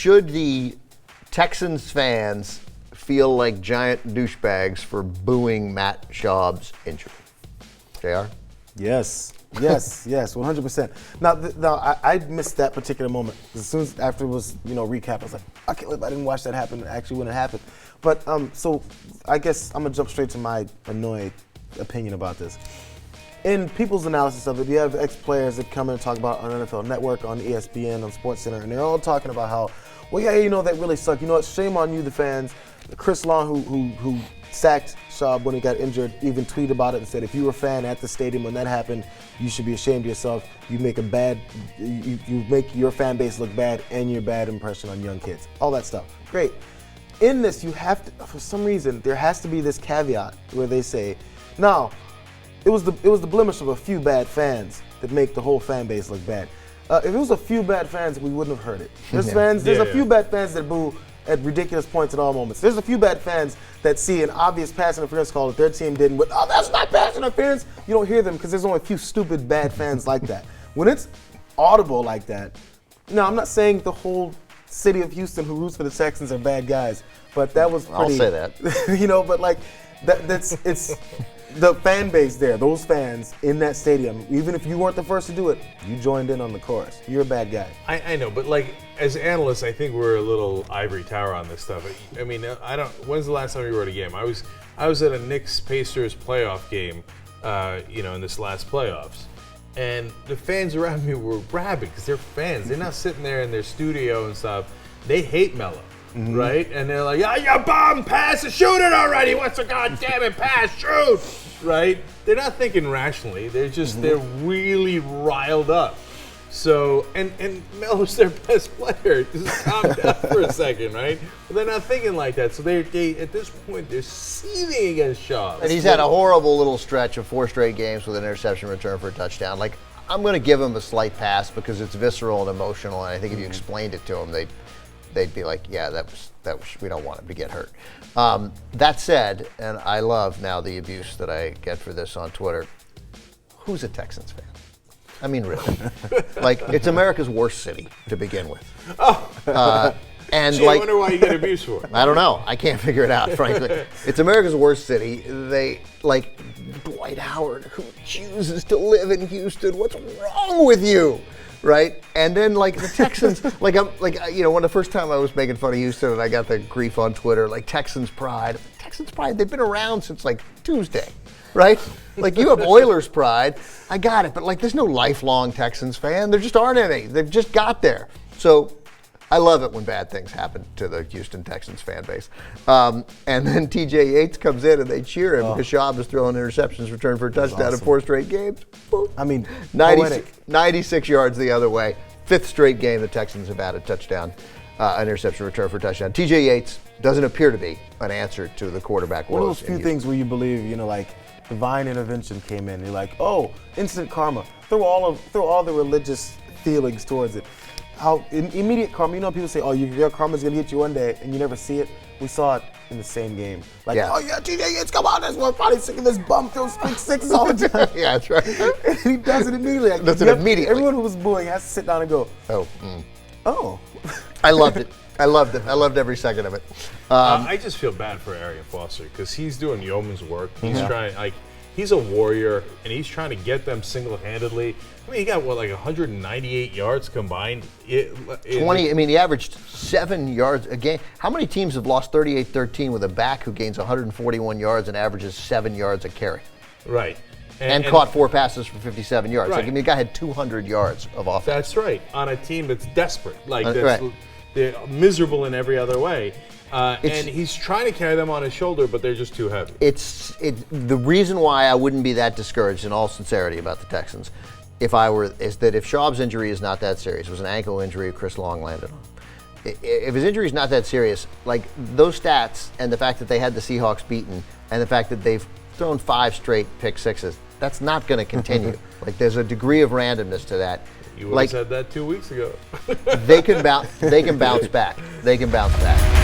should the Texans fans feel like giant douchebags for booing Matt Schaub's injury? JR? Yes, 100%. Now, I missed that particular moment. As soon as after it was, recap, I was like, I can't believe I didn't watch that happen actually when it happened. But so I guess I'm gonna jump straight to my annoyed opinion about this. In people's analysis of it, you have ex-players that come in and talk about on NFL Network, on ESPN, on SportsCenter, and they're all talking about how, well, yeah, that really sucked. You know what? Shame on you, the fans. Chris Long, who sacked Schaub when he got injured, even tweeted about it and said, if you were a fan at the stadium when that happened, you should be ashamed of yourself. You make you make your fan base look bad and your bad impression on young kids. All that stuff. Great. In this, you have to, for some reason, there has to be this caveat where they say, no, it was the blemish of a few bad fans that make the whole fan base look bad. If it was a few bad fans, we wouldn't have heard it. There's a few bad fans that boo at ridiculous points at all moments. There's a few bad fans that see an obvious pass interference call that their team didn't with, oh, that's not pass interference. You don't hear them because there's only a few stupid bad fans like that. When it's audible like that, no, I'm not saying the whole city of Houston who roots for the Texans are bad guys, but that was pretty. I'll say that. But like it's the fan base there, those fans in that stadium, even if you weren't the first to do it, you joined in on the chorus. You're a bad guy. I know, but like as analysts, I think we're a little ivory tower on this stuff. I mean, when's the last time you were at a game? I was at a Knicks-Pacers playoff game, in this last playoffs. And the fans around me were rabid because they're fans. They're not sitting there in their studio and stuff. They hate Melo, right? And they're like, you bum, pass it, shoot it already. What's the goddamn it, pass, shoot, right? They're not thinking rationally. They're just, they're really riled up. So, and Melo's their best player. Just calm down for a second, right? But they're not thinking like that. So they at this point, they're seething against Schaub. And he's had a horrible little stretch of 4 straight games with an interception return for a touchdown. Like, I'm going to give him a slight pass because it's visceral and emotional, and I think if you explained it to them, they'd be like, yeah, that was we don't want him to get hurt. That said, and I love now the abuse that I get for this on Twitter, who's a Texans fan? I mean, really. Like, it's America's worst city to begin with. And Gee, I wonder why you get abuse for it. I don't know. I can't figure it out, frankly. It's America's worst city. They, like, Dwight Howard, who chooses to live in Houston. What's wrong with you? Right? And then, like, the Texans, one of the first time I was making fun of Houston and I got the grief on Twitter, like, Texans pride. Texans pride, they've been around since, like, Tuesday. Right? Like, you have Oilers pride. I got it. But, like, there's no lifelong Texans fan. There just aren't any. They've just got there. So I love it when bad things happen to the Houston Texans fan base. And then TJ Yates comes in and they cheer him because Schaub is throwing interceptions returned for a touchdown in 4 straight games. Boom. I mean, 96 yards the other way. 5th straight game the Texans have had a touchdown, an interception return for a touchdown. TJ Yates doesn't appear to be an answer to the quarterback woes. One of those few things where you believe, like, divine intervention came in. You're like, oh, instant karma. Throw all the religious feelings towards it. How immediate karma? People say, oh, your karma's gonna hit you one day, and you never see it. We saw it in the same game. Like, oh yeah, TJ Yates, come on, this one probably sick of this bum throws pick sixes all the time. Yeah, that's right. And he does it immediately. Like, immediately. Everyone who was booing has to sit down and go, oh. I loved it. I loved every second of it. I just feel bad for Arian Foster because he's doing yeoman's work. He's trying, he's a warrior, and he's trying to get them single-handedly. I mean, he got, 198 yards combined? 20, I mean, he averaged 7 yards a game. How many teams have lost 38-13 with a back who gains 141 yards and averages 7 yards a carry? Right. And caught 4 passes for 57 yards. Right. Like, I mean, the guy had 200 yards of offense. That's right, on a team that's desperate. They're miserable in every other way. And he's trying to carry them on his shoulder, but they're just too heavy. The reason why I wouldn't be that discouraged, in all sincerity, about the Texans, is that if Schaub's injury is not that serious, it was an ankle injury Chris Long landed on. If his injury is not that serious, like those stats and the fact that they had the Seahawks beaten and the fact that they've thrown 5 straight pick sixes, that's not going to continue. Like, there's a degree of randomness to that. You would have said that 2 weeks ago. They can bounce back. They can bounce back.